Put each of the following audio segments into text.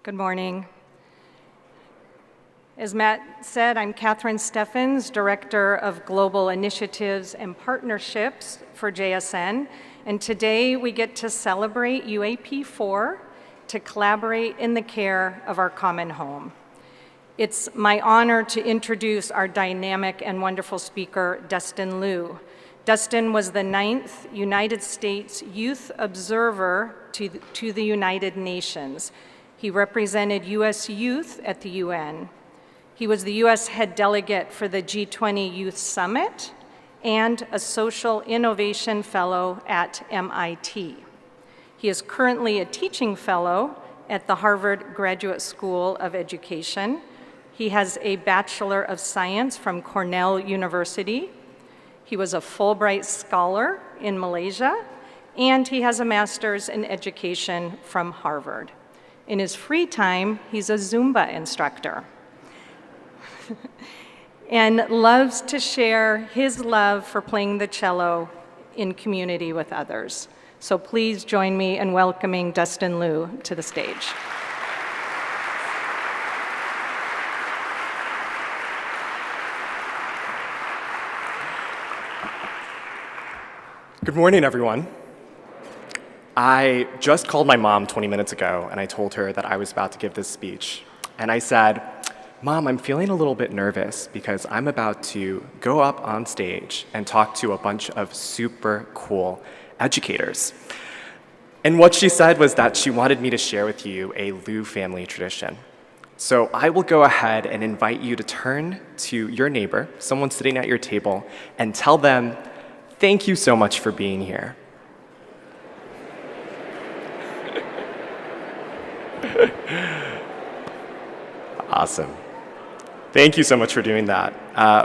Good morning. As Matt said, I'm Catharine Steffens, Director of Global Initiatives and Partnerships for JSN, and today we get to celebrate UAP 4 to collaborate in the care of our common home. It's my honor to introduce our dynamic and wonderful speaker, Dustin Liu. Dustin was the 9th United States Youth Observer to the United Nations. He represented U.S. youth at the UN. He was the U.S. head delegate for the G20 Youth Summit and a Social Innovation Fellow at MIT. He is currently a teaching fellow at the Harvard Graduate School of Education. He has a Bachelor of Science from Cornell University. He was a Fulbright Scholar in Malaysia, and he has a Master's in Education from Harvard. In his free time, he's a Zumba instructor and loves to share his love for playing the cello in community with others. So please join me in welcoming Dustin Liu to the stage. Good morning, everyone. I just called my mom 20 minutes ago, and I told her that I was about to give this speech. And I said, "Mom, I'm feeling a little bit nervous because I'm about to go up on stage and talk to a bunch of super cool educators." And what she said was that she wanted me to share with you a Liu family tradition. So I will go ahead and invite you to turn to your neighbor, someone sitting at your table, and tell them, "Thank you so much for being here." Awesome. Thank you so much for doing that.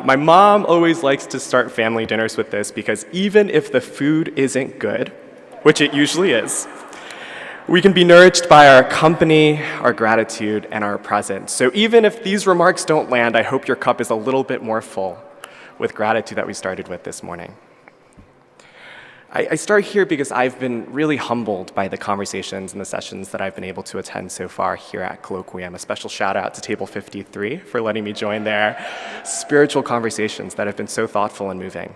My mom always likes to start family dinners with this because even if the food isn't good, which it usually is, we can be nourished by our company, our gratitude, and our presence. So even if these remarks don't land, I hope your cup is a little bit more full with gratitude that we started with this morning. I start here because I've been really humbled by the conversations and the sessions that I've been able to attend so far here at Colloquium. A special shout out to Table 53 for letting me join their spiritual conversations that have been so thoughtful and moving.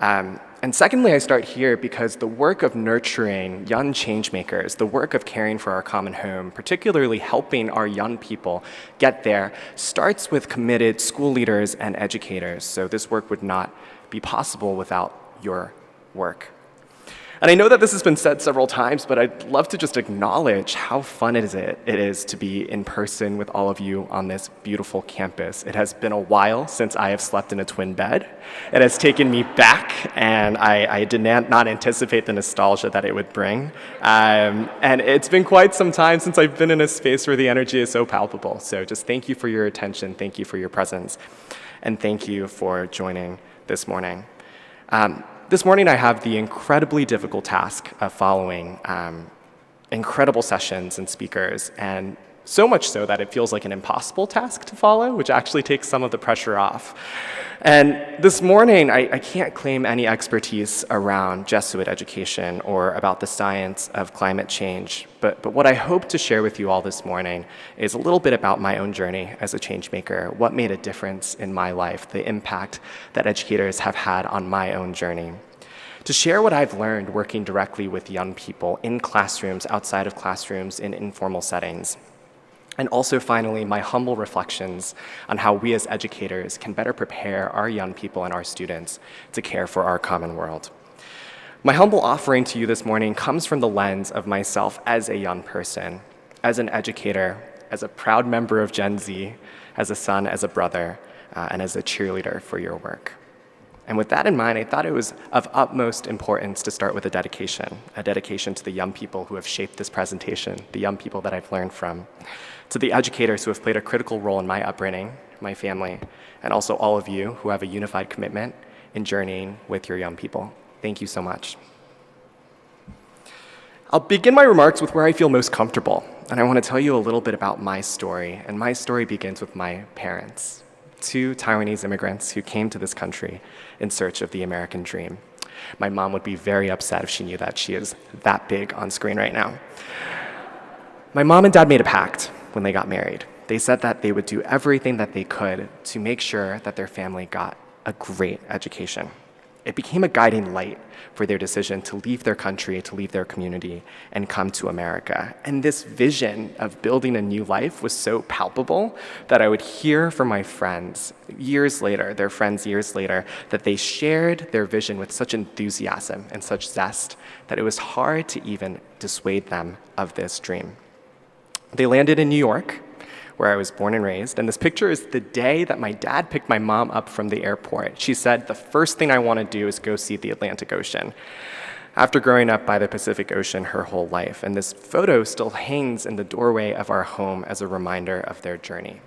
And secondly, I start here because the work of nurturing young changemakers, the work of caring for our common home, particularly helping our young people get there, starts with committed school leaders and educators. So this work would not be possible without your work. And I know that this has been said several times, but I'd love to just acknowledge how fun it is to be in person with all of you on this beautiful campus. It has been a while since I have slept in a twin bed. It has taken me back, and I did not anticipate the nostalgia that it would bring. And it's been quite some time since I've been in a space where the energy is so palpable. So just thank you for your attention, thank you for your presence, and thank you for joining this morning. This morning, I have the incredibly difficult task of following incredible sessions and speakers, and so much so that it feels like an impossible task to follow, which actually takes some of the pressure off. And this morning, I can't claim any expertise around Jesuit education or about the science of climate change, but what I hope to share with you all this morning is a little bit about my own journey as a change maker, what made a difference in my life, the impact that educators have had on my own journey. To share what I've learned working directly with young people in classrooms, outside of classrooms, in informal settings. And also, finally, my humble reflections on how we as educators can better prepare our young people and our students to care for our common world. My humble offering to you this morning comes from the lens of myself as a young person, as an educator, as a proud member of Gen Z, as a son, as a brother, and as a cheerleader for your work. And with that in mind, I thought it was of utmost importance to start with a dedication to the young people who have shaped this presentation, the young people that I've learned from, to the educators who have played a critical role in my upbringing, my family, and also all of you who have a unified commitment in journeying with your young people. Thank you so much. I'll begin my remarks with where I feel most comfortable, and I want to tell you a little bit about my story, and my story begins with my parents. 2 Taiwanese immigrants who came to this country in search of the American dream. My mom would be very upset if she knew that. She is that big on screen right now. My mom and dad made a pact. when they got married. They said that they would do everything that they could to make sure that their family got a great education. It became a guiding light for their decision to leave their country, to leave their community, and come to America. And this vision of building a new life was so palpable that I would hear from my friends years later, their friends years later, that they shared their vision with such enthusiasm and such zest that it was hard to even dissuade them of this dream. They landed in New York, where I was born and raised, and this picture is the day that my dad picked my mom up from the airport. She said, "The first thing I want to do is go see the Atlantic Ocean," after growing up by the Pacific Ocean her whole life. And this photo still hangs in the doorway of our home as a reminder of their journey.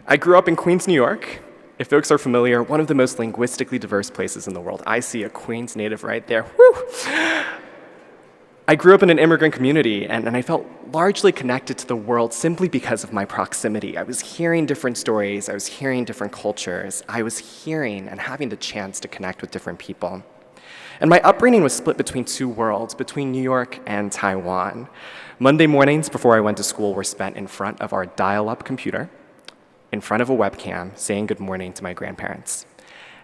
I grew up in Queens, New York. If folks are familiar, one of the most linguistically diverse places in the world. I see a Queens native right there. Woo! I grew up in an immigrant community, and I felt largely connected to the world simply because of my proximity. I was hearing different stories, I was hearing different cultures, I was hearing and having the chance to connect with different people. And my upbringing was split between two worlds, between New York and Taiwan. Monday mornings before I went to school were spent in front of our dial-up computer, in front of a webcam, saying good morning to my grandparents.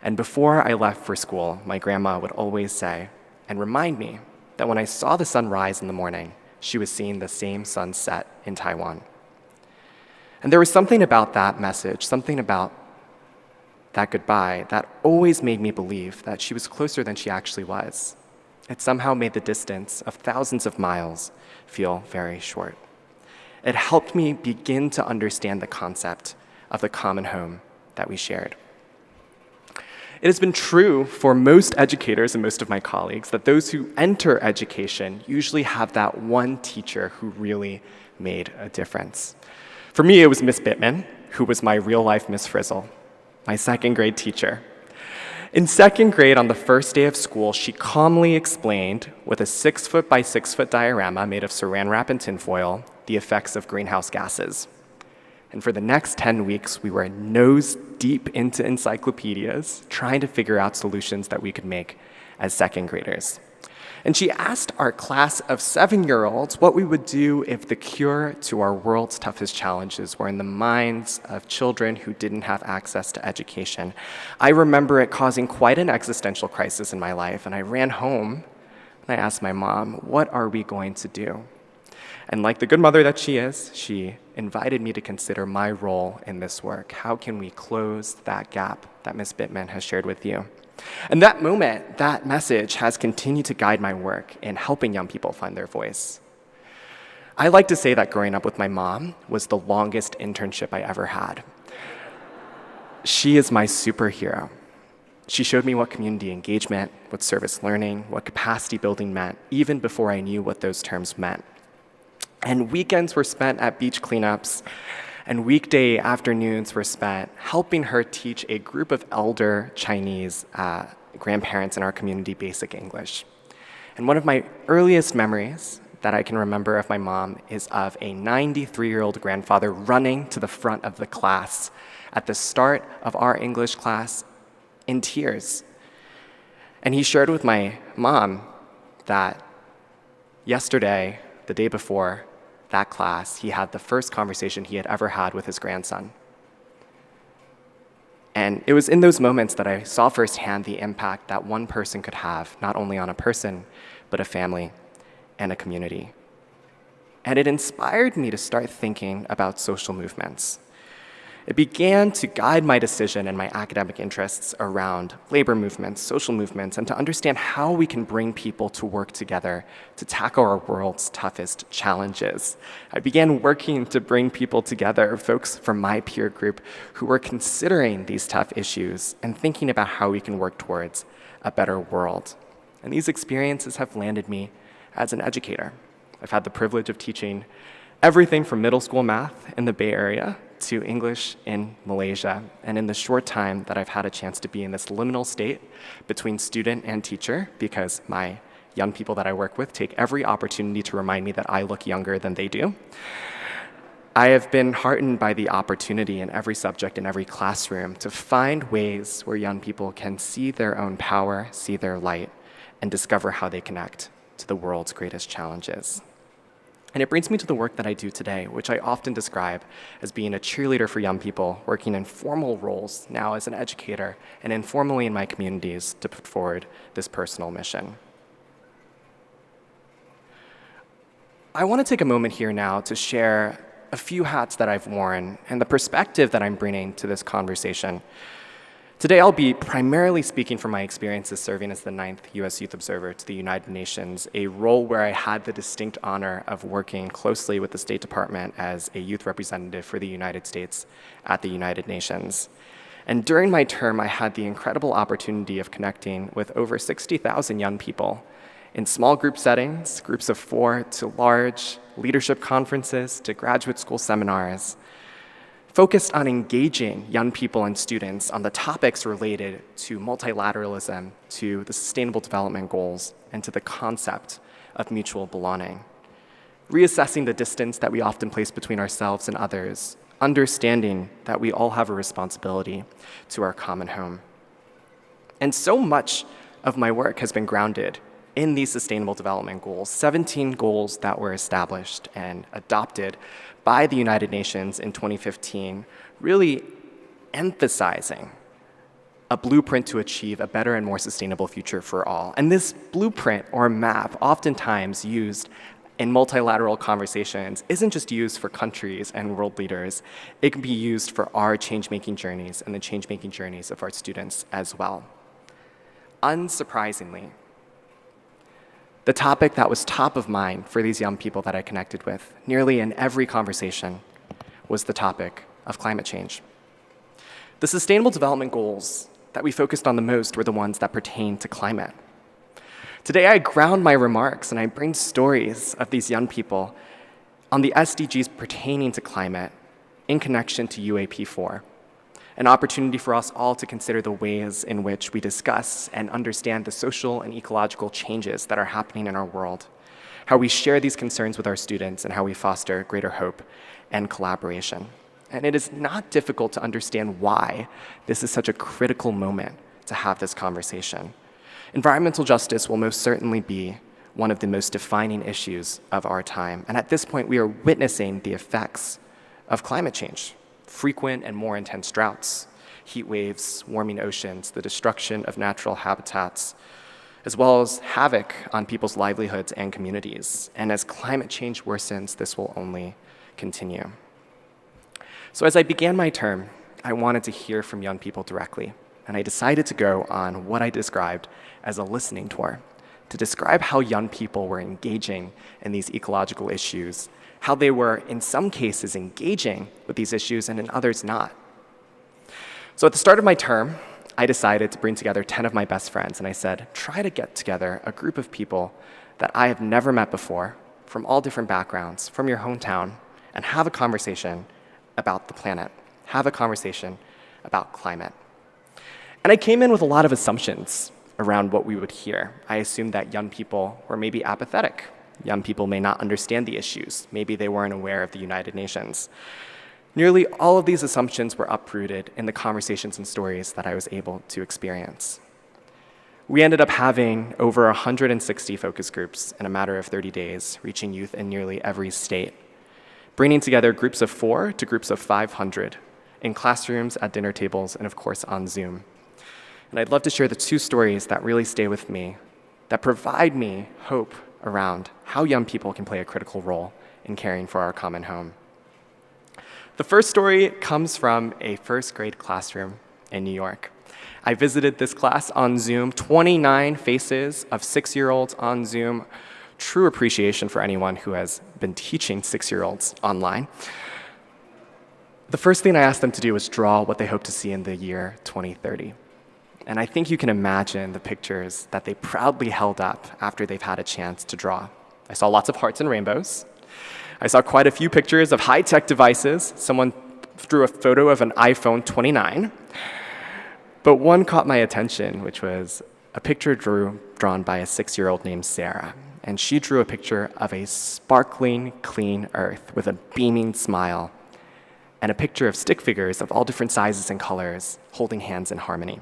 And before I left for school, my grandma would always say, and remind me, that when I saw the sun rise in the morning, she was seeing the same sunset in Taiwan. And there was something about that message, something about that goodbye, that always made me believe that she was closer than she actually was. It somehow made the distance of thousands of miles feel very short. It helped me begin to understand the concept of the common home that we shared. It has been true for most educators and most of my colleagues that those who enter education usually have that one teacher who really made a difference. For me, it was Miss Bittman, who was my real-life Miss Frizzle, my second grade teacher. In second grade, on the first day of school, she calmly explained, with a 6-foot by 6-foot diorama made of saran wrap and tinfoil, the effects of greenhouse gases. And for the next 10 weeks, we were nose deep into encyclopedias, trying to figure out solutions that we could make as second graders. And she asked our class of 7-year-olds what we would do if the cure to our world's toughest challenges were in the minds of children who didn't have access to education. I remember it causing quite an existential crisis in my life, and I ran home and I asked my mom, "What are we going to do?" And like the good mother that she is, she invited me to consider my role in this work. How can we close that gap that Ms. Bittman has shared with you? And that moment, that message has continued to guide my work in helping young people find their voice. I like to say that growing up with my mom was the longest internship I ever had. She is my superhero. She showed me what community engagement, what service learning, what capacity building meant, even before I knew what those terms meant. And weekends were spent at beach cleanups, and weekday afternoons were spent helping her teach a group of elder Chinese grandparents in our community basic English. And one of my earliest memories that I can remember of my mom is of a 93-year-old grandfather running to the front of the class at the start of our English class in tears. And he shared with my mom that yesterday, the day before that class, he had the first conversation he had ever had with his grandson. And it was in those moments that I saw firsthand the impact that one person could have, not only on a person, but a family and a community. And it inspired me to start thinking about social movements. It began to guide my decision and my academic interests around labor movements, social movements, and to understand how we can bring people to work together to tackle our world's toughest challenges. I began working to bring people together, folks from my peer group who were considering these tough issues and thinking about how we can work towards a better world. And these experiences have landed me as an educator. I've had the privilege of teaching everything from middle school math in the Bay Area to English in Malaysia. And in the short time that I've had a chance to be in this liminal state between student and teacher, because my young people that I work with take every opportunity to remind me that I look younger than they do, I have been heartened by the opportunity in every subject, in every classroom, to find ways where young people can see their own power, see their light, and discover how they connect to the world's greatest challenges. And it brings me to the work that I do today, which I often describe as being a cheerleader for young people, working in formal roles now as an educator and informally in my communities to put forward this personal mission. I want to take a moment here now to share a few hats that I've worn and the perspective that I'm bringing to this conversation. Today, I'll be primarily speaking from my experiences serving as the 9th U.S. Youth Observer to the United Nations, a role where I had the distinct honor of working closely with the State Department as a youth representative for the United States at the United Nations. And during my term, I had the incredible opportunity of connecting with over 60,000 young people in small group settings, groups of 4 to large leadership conferences to graduate school seminars, focused on engaging young people and students on the topics related to multilateralism, to the Sustainable Development Goals, and to the concept of mutual belonging. Reassessing the distance that we often place between ourselves and others, understanding that we all have a responsibility to our common home. And so much of my work has been grounded in these Sustainable Development Goals, 17 goals that were established and adopted by the United Nations in 2015, really emphasizing a blueprint to achieve a better and more sustainable future for all. And this blueprint or map, oftentimes used in multilateral conversations, isn't just used for countries and world leaders. It can be used for our change-making journeys and the change-making journeys of our students as well. Unsurprisingly, the topic that was top of mind for these young people that I connected with, nearly in every conversation, was the topic of climate change. The Sustainable Development Goals that we focused on the most were the ones that pertain to climate. Today, I ground my remarks and I bring stories of these young people on the SDGs pertaining to climate in connection to UAP 4. An opportunity for us all to consider the ways in which we discuss and understand the social and ecological changes that are happening in our world, how we share these concerns with our students, and how we foster greater hope and collaboration. And it is not difficult to understand why this is such a critical moment to have this conversation. Environmental justice will most certainly be one of the most defining issues of our time. And at this point, we are witnessing the effects of climate change. Frequent and more intense droughts, heat waves, warming oceans, the destruction of natural habitats, as well as havoc on people's livelihoods and communities. And as climate change worsens, this will only continue. So as I began my term, I wanted to hear from young people directly, and I decided to go on what I described as a listening tour, to describe how young people were engaging in these ecological issues, how they were, in some cases, engaging with these issues and in others not. So at the start of my term, I decided to bring together 10 of my best friends, and I said, try to get together a group of people that I have never met before, from all different backgrounds, from your hometown, and have a conversation about the planet, have a conversation about climate. And I came in with a lot of assumptions around what we would hear. I assumed that young people were maybe apathetic. Young people may not understand the issues. Maybe they weren't aware of the United Nations. Nearly all of these assumptions were uprooted in the conversations and stories that I was able to experience. We ended up having over 160 focus groups in a matter of 30 days, reaching youth in nearly every state, bringing together groups of 4 to groups of 500 in classrooms, at dinner tables, and of course on Zoom. And I'd love to share the 2 stories that really stay with me, that provide me hope around how young people can play a critical role in caring for our common home. The first story comes from a first grade classroom in New York. I visited this class on Zoom, 29 faces of 6-year-olds on Zoom. True appreciation for anyone who has been teaching 6-year-olds online. The first thing I asked them to do was draw what they hope to see in the year 2030. And I think you can imagine the pictures that they proudly held up after they've had a chance to draw. I saw lots of hearts and rainbows. I saw quite a few pictures of high-tech devices. Someone drew a photo of an iPhone 29. But one caught my attention, which was a picture drawn by a 6-year-old named Sarah. And she drew a picture of a sparkling, clean earth with a beaming smile, and a picture of stick figures of all different sizes and colors holding hands in harmony.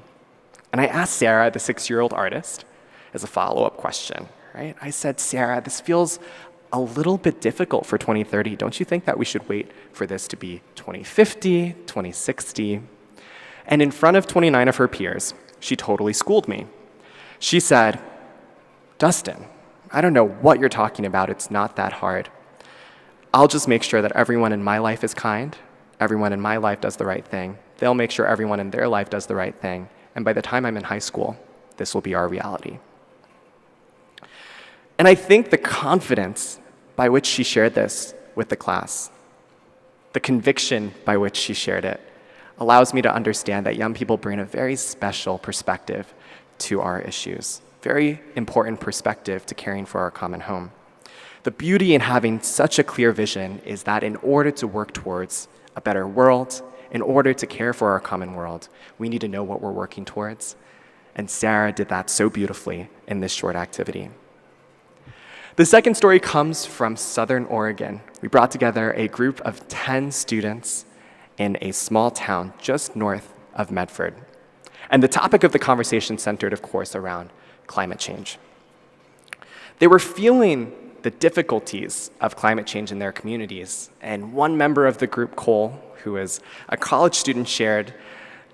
And I asked Sarah, the 6-year-old artist, as a follow-up question, right? I said, Sarah, this feels a little bit difficult for 2030. Don't you think that we should wait for this to be 2050, 2060? And in front of 29 of her peers, she totally schooled me. She said, Dustin, I don't know what you're talking about. It's not that hard. I'll just make sure that everyone in my life is kind. Everyone in my life does the right thing. They'll make sure everyone in their life does the right thing. And by the time I'm in high school, this will be our reality. And I think the confidence by which she shared this with the class, the conviction by which she shared it, allows me to understand that young people bring a very special perspective to our issues, very important perspective to caring for our common home. The beauty in having such a clear vision is that in order to work towards a better world, in order to care for our common world, we need to know what we're working towards. And Sarah did that so beautifully in this short activity. The second story comes from Southern Oregon. We brought together a group of 10 students in a small town just north of Medford. And the topic of the conversation centered, of course, around climate change. They were feeling the difficulties of climate change in their communities. And one member of the group, Cole, who is a college student, shared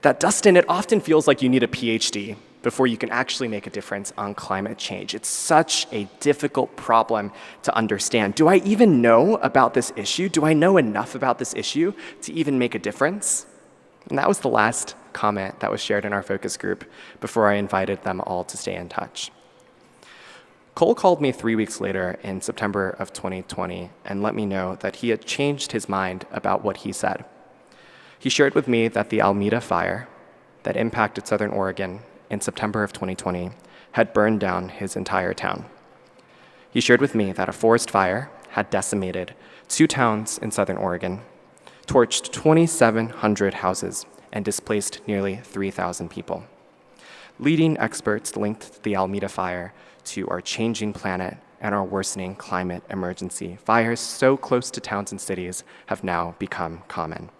that, Dustin, it often feels like you need a PhD before you can actually make a difference on climate change. It's such a difficult problem to understand. Do I even know about this issue? Do I know enough about this issue to even make a difference? And that was the last comment that was shared in our focus group before I invited them all to stay in touch. Cole called me 3 weeks later in September of 2020 and let me know that he had changed his mind about what he said. He shared with me that the Alameda fire that impacted Southern Oregon in September of 2020 had burned down his entire town. He shared with me that a forest fire had decimated 2 towns in Southern Oregon, torched 2,700 houses, and displaced nearly 3,000 people. Leading experts linked the Alameda fire to our changing planet and our worsening climate emergency. Fires so close to towns and cities have now become common.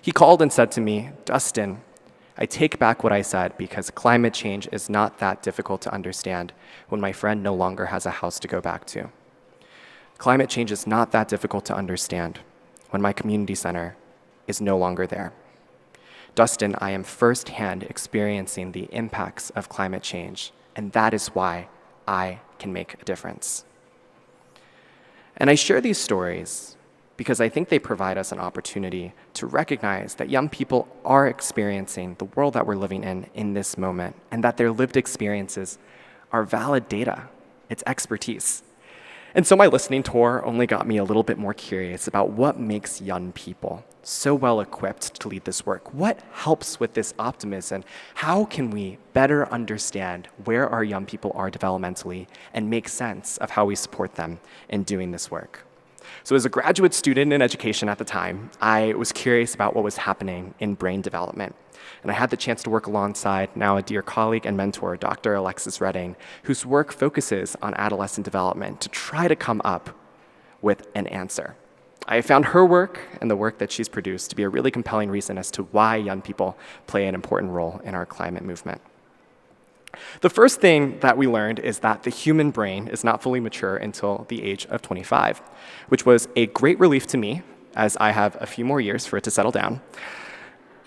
He called and said to me, Dustin, I take back what I said because climate change is not that difficult to understand when my friend no longer has a house to go back to. Climate change is not that difficult to understand when my community center is no longer there. Dustin, I am firsthand experiencing the impacts of climate change, and that is why I can make a difference. And I share these stories because I think they provide us an opportunity to recognize that young people are experiencing the world that we're living in this moment, and that their lived experiences are valid data. It's expertise. And so my listening tour only got me a little bit more curious about what makes young people so well equipped to lead this work. What helps with this optimism? How can we better understand where our young people are developmentally and make sense of how we support them in doing this work? So as a graduate student in education at the time, I was curious about what was happening in brain development. And I had the chance to work alongside now a dear colleague and mentor, Dr. Alexis Redding, whose work focuses on adolescent development to try to come up with an answer. I found her work and the work that she's produced to be a really compelling reason as to why young people play an important role in our climate movement. The first thing that we learned is that the human brain is not fully mature until the age of 25, which was a great relief to me, as I have a few more years for it to settle down.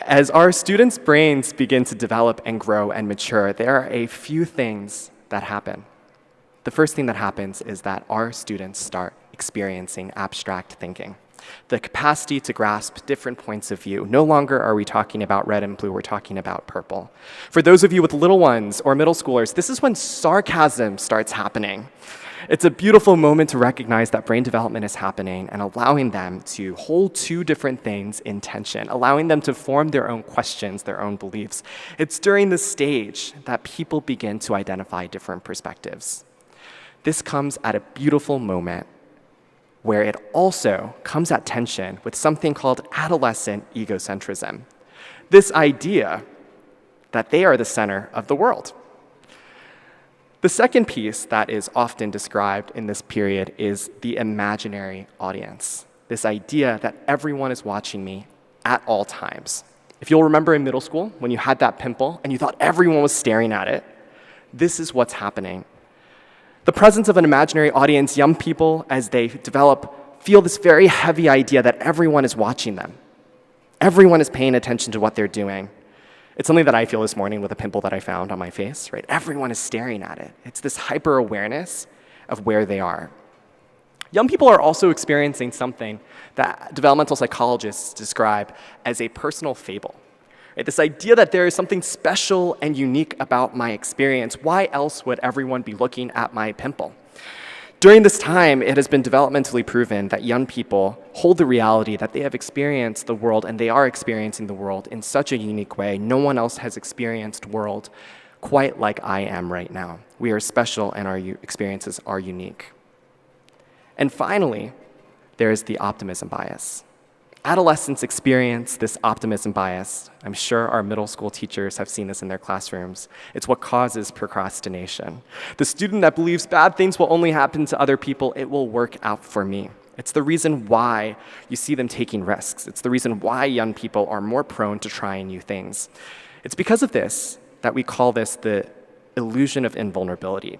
As our students' brains begin to develop and grow and mature, there are a few things that happen. The first thing that happens is that our students start experiencing abstract thinking, the capacity to grasp different points of view. No longer are we talking about red and blue, we're talking about purple. For those of you with little ones or middle schoolers, this is when sarcasm starts happening. It's a beautiful moment to recognize that brain development is happening and allowing them to hold 2 different things in tension, allowing them to form their own questions, their own beliefs. It's during this stage that people begin to identify different perspectives. This comes at a beautiful moment where it also comes at tension with something called adolescent egocentrism. This idea that they are the center of the world. The second piece that is often described in this period is the imaginary audience. This idea that everyone is watching me at all times. If you'll remember in middle school, when you had that pimple and you thought everyone was staring at it, this is what's happening. The presence of an imaginary audience, young people, as they develop, feel this very heavy idea that everyone is watching them. Everyone is paying attention to what they're doing. It's something that I feel this morning with a pimple that I found on my face, right? Everyone is staring at it. It's this hyper-awareness of where they are. Young people are also experiencing something that developmental psychologists describe as a personal fable. Right? This idea that there is something special and unique about my experience. Why else would everyone be looking at my pimple? During this time, it has been developmentally proven that young people hold the reality that they have experienced the world, and they are experiencing the world in such a unique way. No one else has experienced world quite like I am right now. We are special, and our experiences are unique. And finally, there is the optimism bias. Adolescents experience this optimism bias. I'm sure our middle school teachers have seen this in their classrooms. It's what causes procrastination. The student that believes bad things will only happen to other people, it will work out for me. It's the reason why you see them taking risks. It's the reason why young people are more prone to trying new things. It's because of this that we call this the illusion of invulnerability.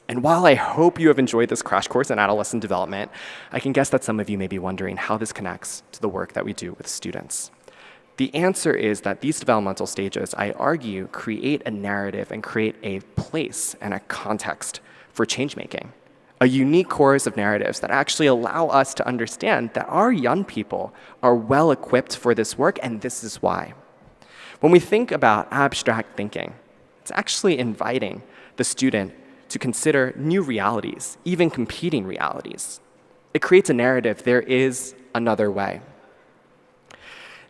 And while I hope you have enjoyed this crash course in adolescent development, I can guess that some of you may be wondering how this connects to the work that we do with students. The answer is that these developmental stages, I argue, create a narrative and create a place and a context for change-making, a unique chorus of narratives that actually allow us to understand that our young people are well-equipped for this work, and this is why. When we think about abstract thinking, it's actually inviting the student to consider new realities, even competing realities. It creates a narrative, there is another way.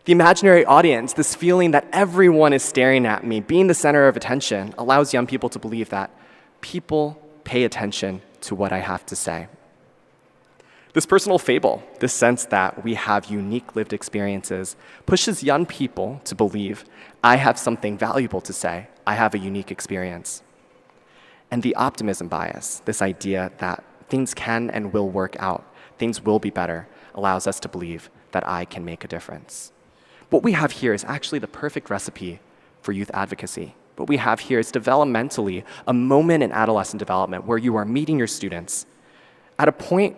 The imaginary audience, this feeling that everyone is staring at me, being the center of attention, allows young people to believe that people pay attention to what I have to say. This personal fable, this sense that we have unique lived experiences, pushes young people to believe I have something valuable to say, I have a unique experience. And the optimism bias, this idea that things can and will work out, things will be better, allows us to believe that I can make a difference. What we have here is actually the perfect recipe for youth advocacy. What we have here is developmentally a moment in adolescent development where you are meeting your students at a point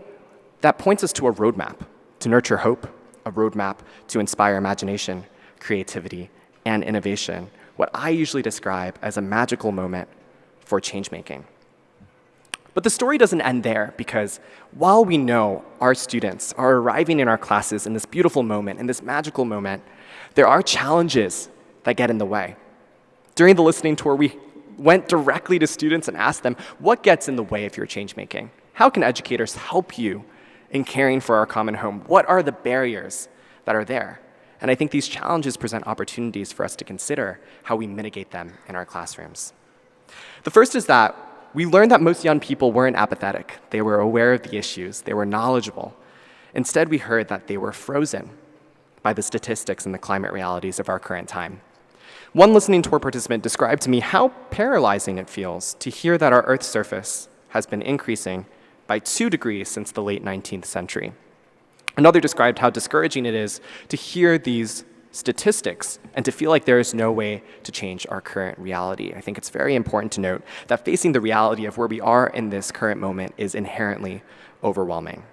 that points us to a roadmap to nurture hope, a roadmap to inspire imagination, creativity, and innovation, what I usually describe as a magical moment for change-making. But the story doesn't end there, because while we know our students are arriving in our classes in this beautiful moment, in this magical moment, there are challenges that get in the way. During the listening tour, we went directly to students and asked them, what gets in the way of your change-making? How can educators help you in caring for our common home? What are the barriers that are there? And I think these challenges present opportunities for us to consider how we mitigate them in our classrooms. The first is that we learned that most young people weren't apathetic. They were aware of the issues. They were knowledgeable. Instead, we heard that they were frozen by the statistics and the climate realities of our current time. One listening tour participant described to me how paralyzing it feels to hear that our Earth's surface has been increasing by 2 degrees since the late 19th century. Another described how discouraging it is to hear these statistics and to feel like there is no way to change our current reality. I think it's very important to note that facing the reality of where we are in this current moment is inherently overwhelming.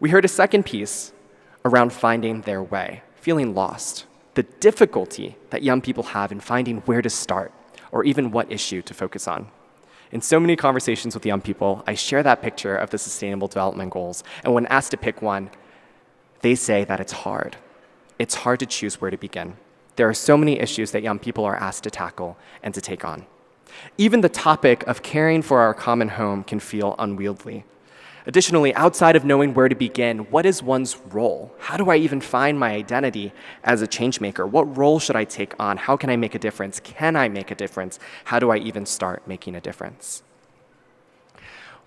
We heard a second piece around finding their way, feeling lost, the difficulty that young people have in finding where to start or even what issue to focus on. In so many conversations with young people, I share that picture of the Sustainable Development Goals, and when asked to pick one, they say that it's hard. It's hard to choose where to begin. There are so many issues that young people are asked to tackle and to take on. Even the topic of caring for our common home can feel unwieldy. Additionally, outside of knowing where to begin, what is one's role? How do I even find my identity as a change maker? What role should I take on? How can I make a difference? Can I make a difference? How do I even start making a difference?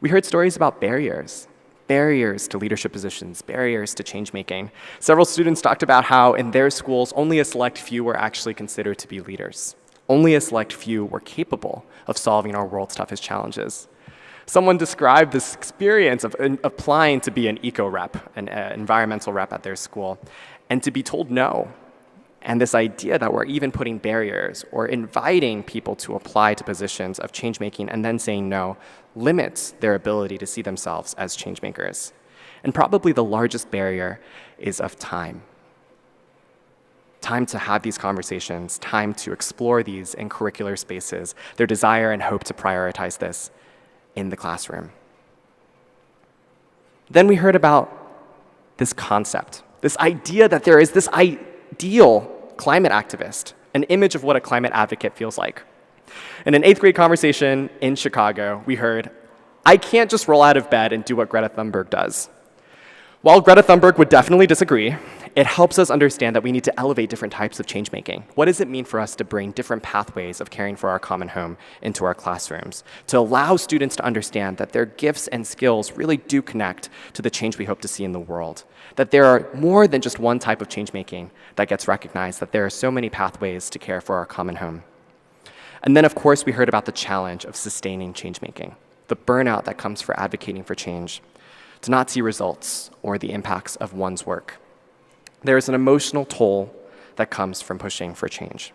We heard stories about barriers to leadership positions, barriers to change making. Several students talked about how in their schools, only a select few were actually considered to be leaders. Only a select few were capable of solving our world's toughest challenges. Someone described this experience of applying to be an eco rep, an environmental rep at their school, and to be told no, And this idea that we're even putting barriers or inviting people to apply to positions of change-making and then saying no limits their ability to see themselves as change-makers. And probably the largest barrier is of time. Time to have these conversations, time to explore these in curricular spaces, their desire and hope to prioritize this in the classroom. Then we heard about this concept, this idea that there is this ideal climate activist, an image of what a climate advocate feels like. In an 8th grade conversation in Chicago, we heard, I can't just roll out of bed and do what Greta Thunberg does. While Greta Thunberg would definitely disagree, it helps us understand that we need to elevate different types of change making. What does it mean for us to bring different pathways of caring for our common home into our classrooms, to allow students to understand that their gifts and skills really do connect to the change we hope to see in the world, that there are more than just one type of change making that gets recognized, that there are so many pathways to care for our common home. And then, of course, we heard about the challenge of sustaining change making, the burnout that comes for advocating for change, to not see results or the impacts of one's work. There is an emotional toll that comes from pushing for change.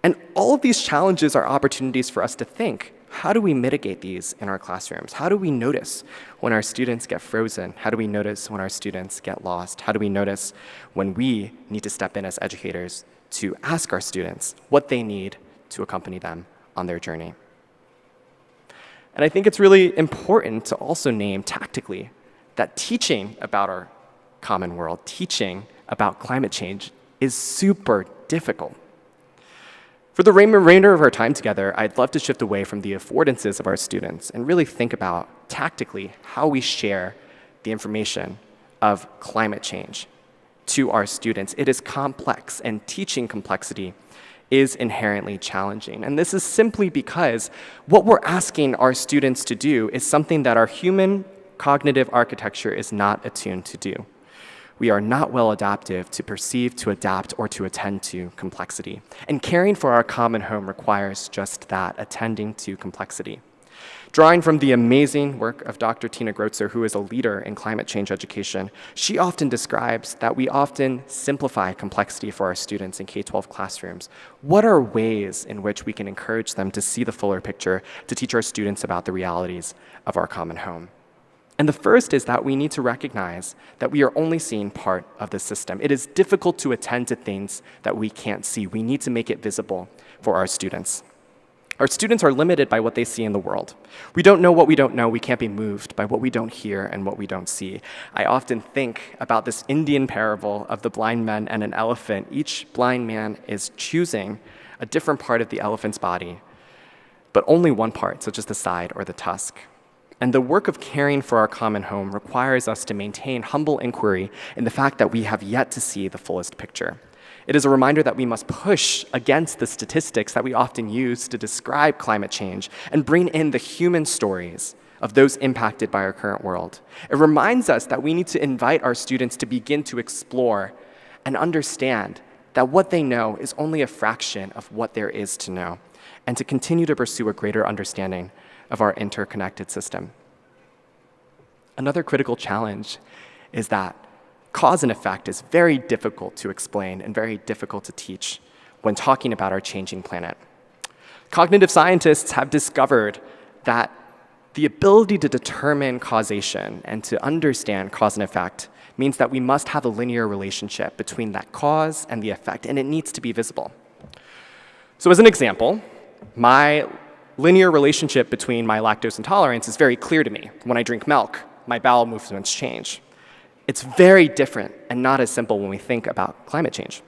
And all of these challenges are opportunities for us to think, how do we mitigate these in our classrooms? How do we notice when our students get frozen? How do we notice when our students get lost? How do we notice when we need to step in as educators to ask our students what they need to accompany them on their journey? And I think it's really important to also name tactically that teaching about our common world, teaching about climate change is super difficult. For the remainder of our time together, I'd love to shift away from the affordances of our students and really think about tactically how we share the information of climate change to our students. It is complex, and teaching complexity is inherently challenging. And this is simply because what we're asking our students to do is something that our human cognitive architecture is not attuned to do. We are not well adaptive to perceive, to adapt, or to attend to complexity. And caring for our common home requires just that, attending to complexity. Drawing from the amazing work of Dr. Tina Grotzer, who is a leader in climate change education, she often describes that we often simplify complexity for our students in K-12 classrooms. What are ways in which we can encourage them to see the fuller picture, to teach our students about the realities of our common home? And the first is that we need to recognize that we are only seeing part of the system. It is difficult to attend to things that we can't see. We need to make it visible for our students. Our students are limited by what they see in the world. We don't know what we don't know. We can't be moved by what we don't hear and what we don't see. I often think about this Indian parable of the blind man and an elephant. Each blind man is choosing a different part of the elephant's body, but only one part, such as the side or the tusk. And the work of caring for our common home requires us to maintain humble inquiry in the fact that we have yet to see the fullest picture. It is a reminder that we must push against the statistics that we often use to describe climate change and bring in the human stories of those impacted by our current world. It reminds us that we need to invite our students to begin to explore and understand that what they know is only a fraction of what there is to know, and to continue to pursue a greater understanding of our interconnected system. Another critical challenge is that cause and effect is very difficult to explain and very difficult to teach when talking about our changing planet. Cognitive scientists have discovered that the ability to determine causation and to understand cause and effect means that we must have a linear relationship between that cause and the effect, and it needs to be visible. So as an example, my linear relationship between my lactose intolerance is very clear to me. When I drink milk, my bowel movements change. It's very different and not as simple when we think about climate change.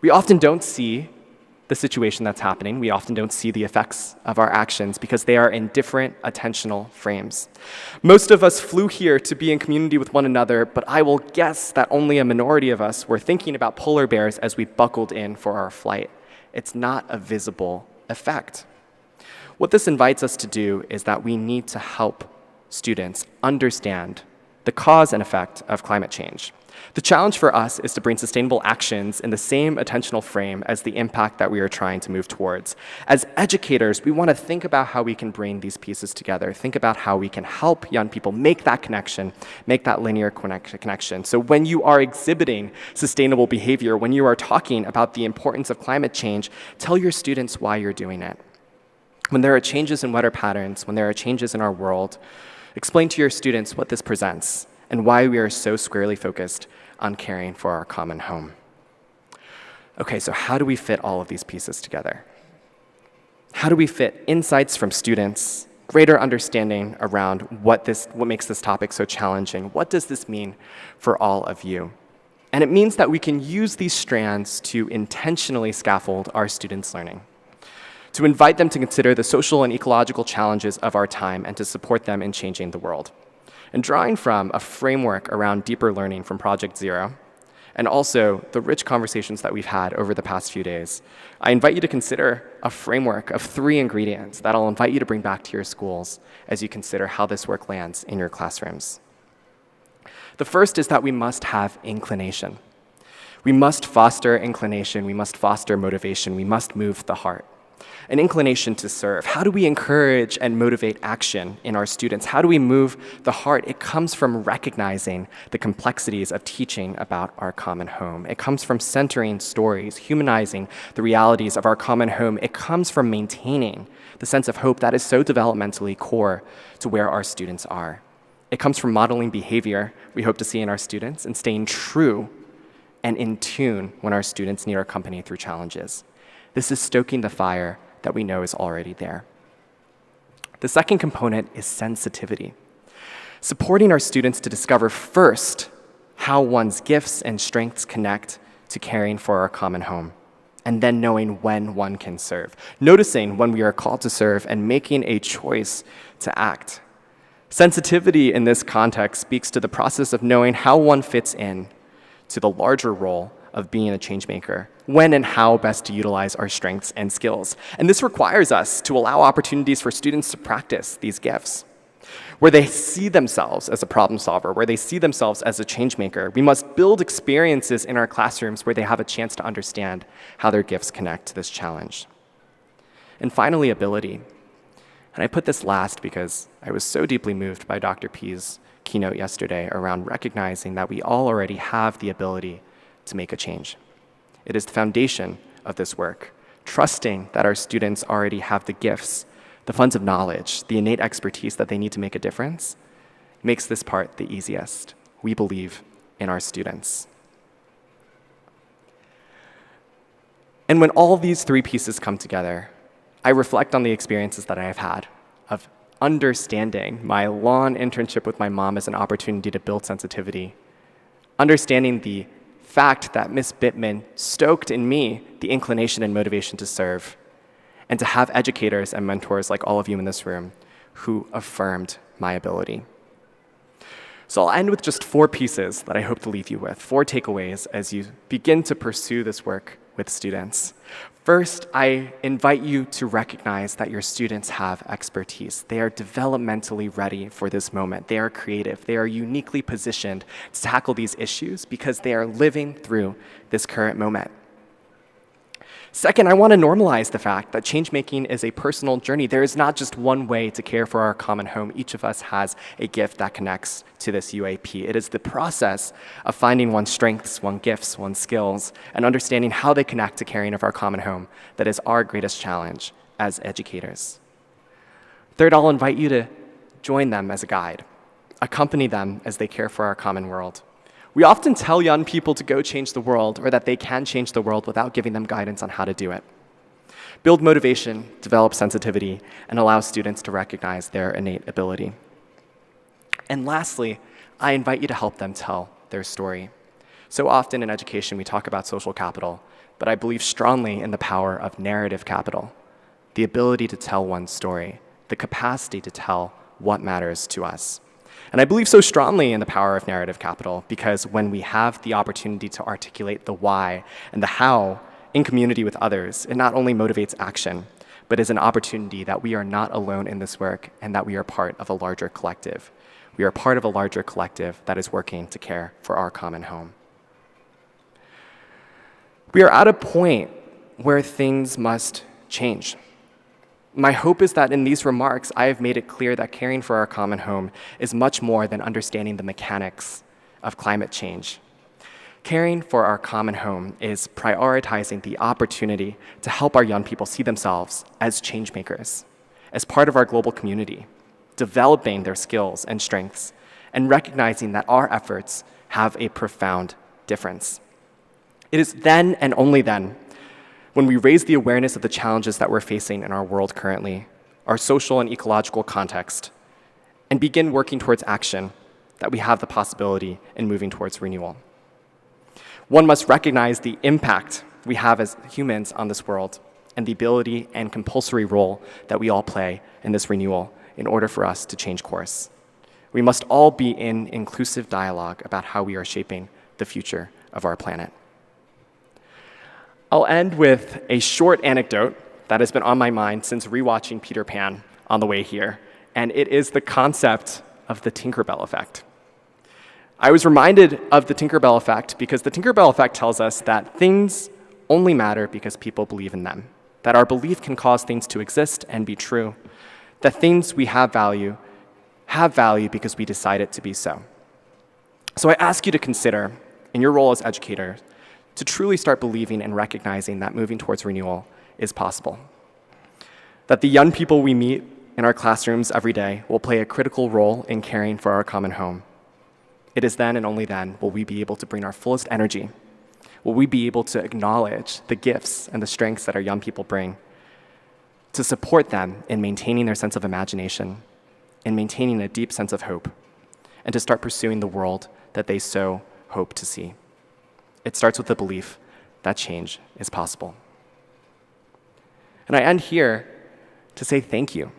We often don't see the situation that's happening. We often don't see the effects of our actions because they are in different attentional frames. Most of us flew here to be in community with one another, but I will guess that only a minority of us were thinking about polar bears as we buckled in for our flight. It's not a visible effect. What this invites us to do is that we need to help students understand the cause and effect of climate change. The challenge for us is to bring sustainable actions in the same attentional frame as the impact that we are trying to move towards. As educators, we want to think about how we can bring these pieces together, think about how we can help young people make that connection, make that linear connection. So when you are exhibiting sustainable behavior, when you are talking about the importance of climate change, tell your students why you're doing it. When there are changes in weather patterns, when there are changes in our world, explain to your students what this presents and why we are so squarely focused on caring for our common home. Okay, so how do we fit all of these pieces together? How do we fit insights from students, greater understanding around what makes this topic so challenging? What does this mean for all of you? And it means that we can use these strands to intentionally scaffold our students' learning, to invite them to consider the social and ecological challenges of our time and to support them in changing the world. And drawing from a framework around deeper learning from Project Zero, and also the rich conversations that we've had over the past few days, I invite you to consider a framework of 3 ingredients that I'll invite you to bring back to your schools as you consider how this work lands in your classrooms. The first is that we must have inclination. We must foster inclination, we must foster motivation, we must move the heart. An inclination to serve. How do we encourage and motivate action in our students? How do we move the heart? It comes from recognizing the complexities of teaching about our common home. It comes from centering stories, humanizing the realities of our common home. It comes from maintaining the sense of hope that is so developmentally core to where our students are. It comes from modeling behavior we hope to see in our students and staying true and in tune when our students need our company through challenges. This is stoking the fire that we know is already there. The second component is sensitivity. Supporting our students to discover first how one's gifts and strengths connect to caring for our common home, and then knowing when one can serve. Noticing when we are called to serve and making a choice to act. Sensitivity in this context speaks to the process of knowing how one fits in to the larger role of being a change maker, when and how best to utilize our strengths and skills. And this requires us to allow opportunities for students to practice these gifts, where they see themselves as a problem solver, where they see themselves as a change maker. We must build experiences in our classrooms where they have a chance to understand how their gifts connect to this challenge. And finally, ability. And I put this last because I was so deeply moved by Dr. P's keynote yesterday around recognizing that we all already have the ability to make a change. It is the foundation of this work, trusting that our students already have the gifts, the funds of knowledge, the innate expertise that they need to make a difference, makes this part the easiest. We believe in our students. And when all these 3 pieces come together, I reflect on the experiences that I have had of understanding my lawn internship with my mom as an opportunity to build sensitivity, understanding the fact that Miss Bittman stoked in me the inclination and motivation to serve, and to have educators and mentors like all of you in this room who affirmed my ability. So I'll end with just 4 pieces that I hope to leave you with, 4 takeaways as you begin to pursue this work with students. First, I invite you to recognize that your students have expertise. They are developmentally ready for this moment. They are creative. They are uniquely positioned to tackle these issues because they are living through this current moment. Second, I want to normalize the fact that change-making is a personal journey. There is not just one way to care for our common home. Each of us has a gift that connects to this UAP. It is the process of finding one's strengths, one's gifts, one's skills, and understanding how they connect to caring of our common home that is our greatest challenge as educators. Third, I'll invite you to join them as a guide, accompany them as they care for our common world. We often tell young people to go change the world or that they can change the world without giving them guidance on how to do it. Build motivation, develop sensitivity, and allow students to recognize their innate ability. And lastly, I invite you to help them tell their story. So often in education, we talk about social capital, but I believe strongly in the power of narrative capital, the ability to tell one's story, the capacity to tell what matters to us. And I believe so strongly in the power of narrative capital because when we have the opportunity to articulate the why and the how in community with others, it not only motivates action, but is an opportunity that we are not alone in this work and that we are part of a larger collective. We are part of a larger collective that is working to care for our common home. We are at a point where things must change. My hope is that in these remarks, I have made it clear that caring for our common home is much more than understanding the mechanics of climate change. Caring for our common home is prioritizing the opportunity to help our young people see themselves as change makers, as part of our global community, developing their skills and strengths, and recognizing that our efforts have a profound difference. It is then and only then when we raise the awareness of the challenges that we're facing in our world currently, our social and ecological context, and begin working towards action that we have the possibility in moving towards renewal. One must recognize the impact we have as humans on this world and the ability and compulsory role that we all play in this renewal in order for us to change course. We must all be in inclusive dialogue about how we are shaping the future of our planet. I'll end with a short anecdote that has been on my mind since rewatching Peter Pan on the way here, and it is the concept of the Tinkerbell effect. I was reminded of the Tinkerbell effect because the Tinkerbell effect tells us that things only matter because people believe in them, that our belief can cause things to exist and be true, that things we have value because we decide it to be so. So I ask you to consider, in your role as educator, to truly start believing and recognizing that moving towards renewal is possible, that the young people we meet in our classrooms every day will play a critical role in caring for our common home. It is then and only then will we be able to bring our fullest energy, will we be able to acknowledge the gifts and the strengths that our young people bring, to support them in maintaining their sense of imagination, in maintaining a deep sense of hope, and to start pursuing the world that they so hope to see. It starts with the belief that change is possible. And I end here to say thank you,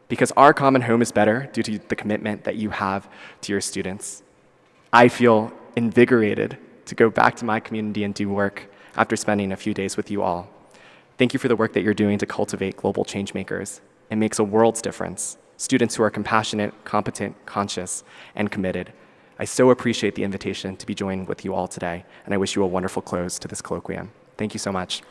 because our common home is better due to the commitment that you have to your students. I feel invigorated to go back to my community and do work after spending a few days with you all. Thank you for the work that you're doing to cultivate global change makers. It makes a world's difference. Students who are compassionate, competent, conscious, and committed. I so appreciate the invitation to be joined with you all today, and I wish you a wonderful close to this colloquium. Thank you so much.